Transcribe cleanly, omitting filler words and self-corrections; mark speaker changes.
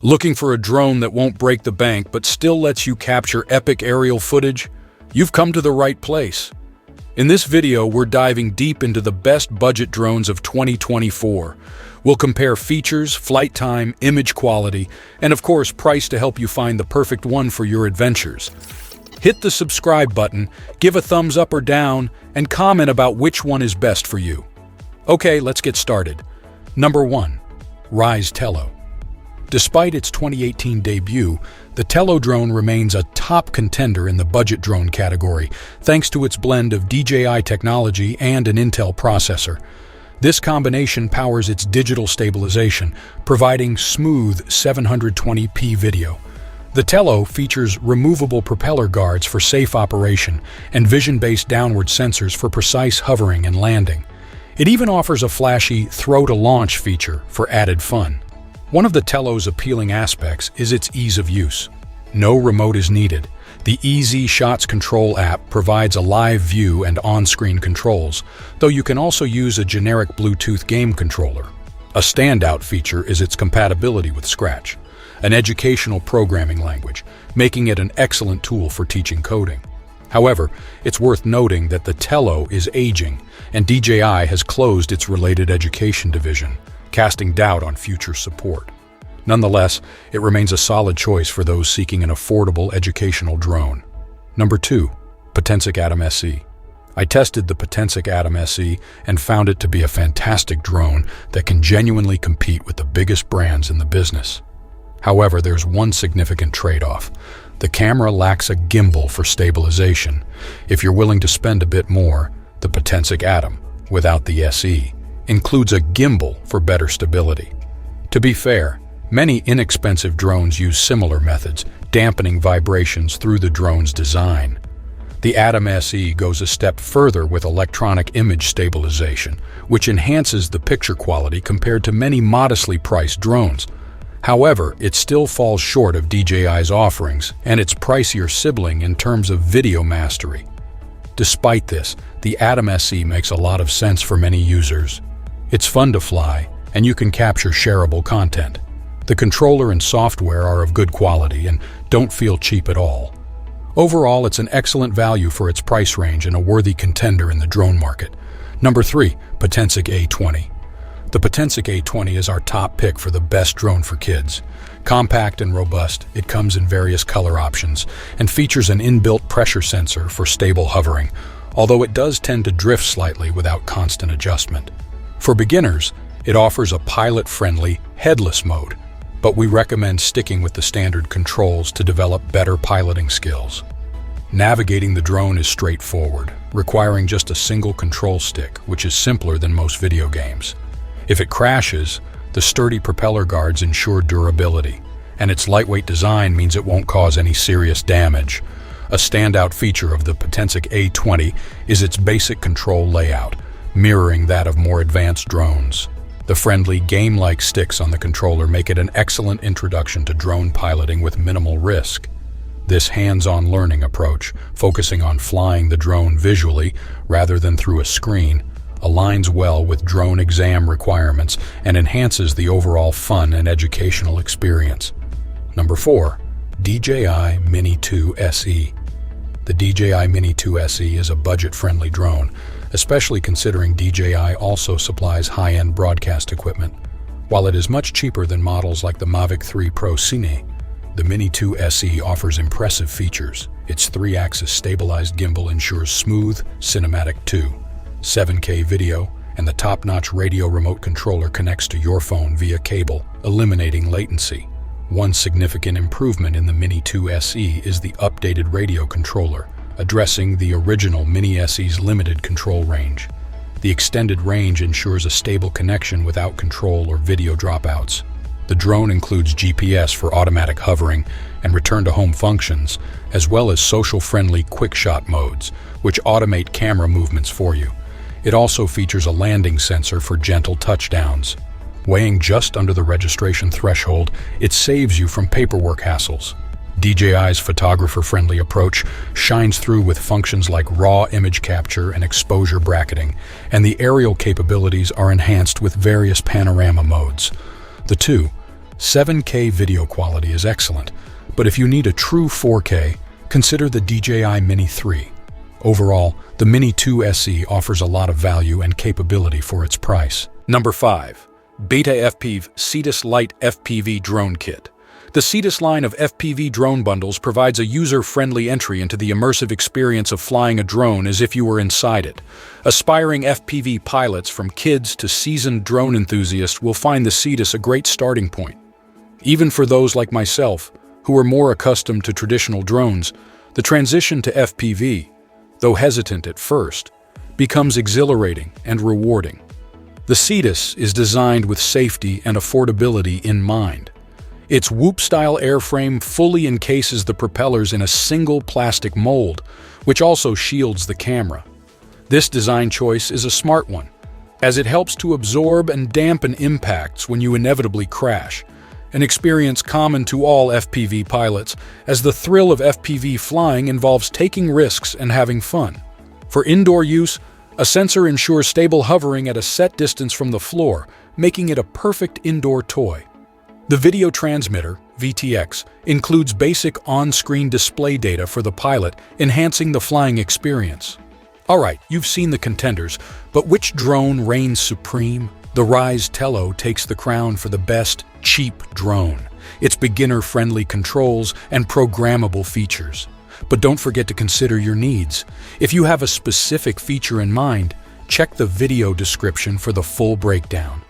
Speaker 1: Looking for a drone that won't break the bank but still lets you capture epic aerial footage? You've come to the right place. In this video, we're diving deep into the best budget drones of 2024. We'll compare features, flight time, image quality, and of course, price to help you find the perfect one for your adventures. Hit the subscribe button, give a thumbs up or down, and comment about which one is best for you. Okay, let's get started. Number 1. Ryze Tello. Despite its 2018 debut, the Tello drone remains a top contender in the budget drone category, thanks to its blend of DJI technology and an Intel processor. This combination powers its digital stabilization, providing smooth 720p video. The Tello features removable propeller guards for safe operation and vision-based downward sensors for precise hovering and landing. It even offers a flashy throw-to-launch feature for added fun. One of the Tello's appealing aspects is its ease of use. No remote is needed. The Easy Shots Control app provides a live view and on-screen controls, though you can also use a generic Bluetooth game controller. A standout feature is its compatibility with Scratch, an educational programming language, making it an excellent tool for teaching coding. However, it's worth noting that the Tello is aging, and DJI has closed its related education division, casting doubt on future support. Nonetheless, it remains a solid choice for those seeking an affordable educational drone. Number 2. Potensic Atom SE. I tested the Potensic Atom SE and found it to be a fantastic drone that can genuinely compete with the biggest brands in the business. However, there's one significant trade-off. The camera lacks a gimbal for stabilization. If you're willing to spend a bit more, the Potensic Atom, without the SE, includes a gimbal for better stability. To be fair, many inexpensive drones use similar methods, dampening vibrations through the drone's design. The Atom SE goes a step further with electronic image stabilization, which enhances the picture quality compared to many modestly priced drones. However, it still falls short of DJI's offerings and its pricier sibling in terms of video mastery. Despite this, the Atom SE makes a lot of sense for many users. It's fun to fly, and you can capture shareable content. The controller and software are of good quality and don't feel cheap at all. Overall, it's an excellent value for its price range and a worthy contender in the drone market. Number 3. Potensic A20. The Potensic A20 is our top pick for the best drone for kids. Compact and robust, it comes in various color options and features an inbuilt pressure sensor for stable hovering, although it does tend to drift slightly without constant adjustment. For beginners, it offers a pilot-friendly, headless mode, but we recommend sticking with the standard controls to develop better piloting skills. Navigating the drone is straightforward, requiring just a single control stick, which is simpler than most video games. If it crashes, the sturdy propeller guards ensure durability, and its lightweight design means it won't cause any serious damage. A standout feature of the Potensic A20 is its basic control layout, mirroring that of more advanced drones. The friendly, game-like sticks on the controller make it an excellent introduction to drone piloting with minimal risk. This hands-on learning approach, focusing on flying the drone visually rather than through a screen, aligns well with drone exam requirements and enhances the overall fun and educational experience. Number 4. DJI Mini 2 SE. The DJI Mini 2 SE is a budget-friendly drone, especially considering DJI also supplies high-end broadcast equipment. While it is much cheaper than models like the Mavic 3 Pro Cine, the Mini 2 SE offers impressive features. Its 3-axis stabilized gimbal ensures smooth, cinematic 7K video, and the top-notch radio remote controller connects to your phone via cable, eliminating latency. One significant improvement in the Mini 2 SE is the updated radio controller, addressing the original Mini SE's limited control range. The extended range ensures a stable connection without control or video dropouts. The drone includes GPS for automatic hovering and return-to-home functions, as well as social-friendly quick-shot modes, which automate camera movements for you. It also features a landing sensor for gentle touchdowns. Weighing just under the registration threshold, it saves you from paperwork hassles. DJI's photographer-friendly approach shines through with functions like raw image capture and exposure bracketing, and the aerial capabilities are enhanced with various panorama modes. The 7K video quality is excellent, but if you need a true 4K, consider the DJI Mini 3. Overall, the Mini 2 SE offers a lot of value and capability for its price. Number 5. BETAFPV Cetus Lite FPV Drone Kit. The Cetus line of FPV drone bundles provides a user-friendly entry into the immersive experience of flying a drone as if you were inside it. Aspiring FPV pilots, from kids to seasoned drone enthusiasts, will find the Cetus a great starting point. Even for those like myself, who are more accustomed to traditional drones, the transition to FPV, though hesitant at first, becomes exhilarating and rewarding. The Cetus is designed with safety and affordability in mind. Its Whoop-style airframe fully encases the propellers in a single plastic mold, which also shields the camera. This design choice is a smart one, as it helps to absorb and dampen impacts when you inevitably crash, an experience common to all FPV pilots, as the thrill of FPV flying involves taking risks and having fun. For indoor use, a sensor ensures stable hovering at a set distance from the floor, making it a perfect indoor toy. The video transmitter, VTX, includes basic on-screen display data for the pilot, enhancing the flying experience. Alright, you've seen the contenders, but which drone reigns supreme? The Ryze Tello takes the crown for the best cheap drone. Its beginner-friendly controls and programmable features. But don't forget to consider your needs. If you have a specific feature in mind, check the video description for the full breakdown.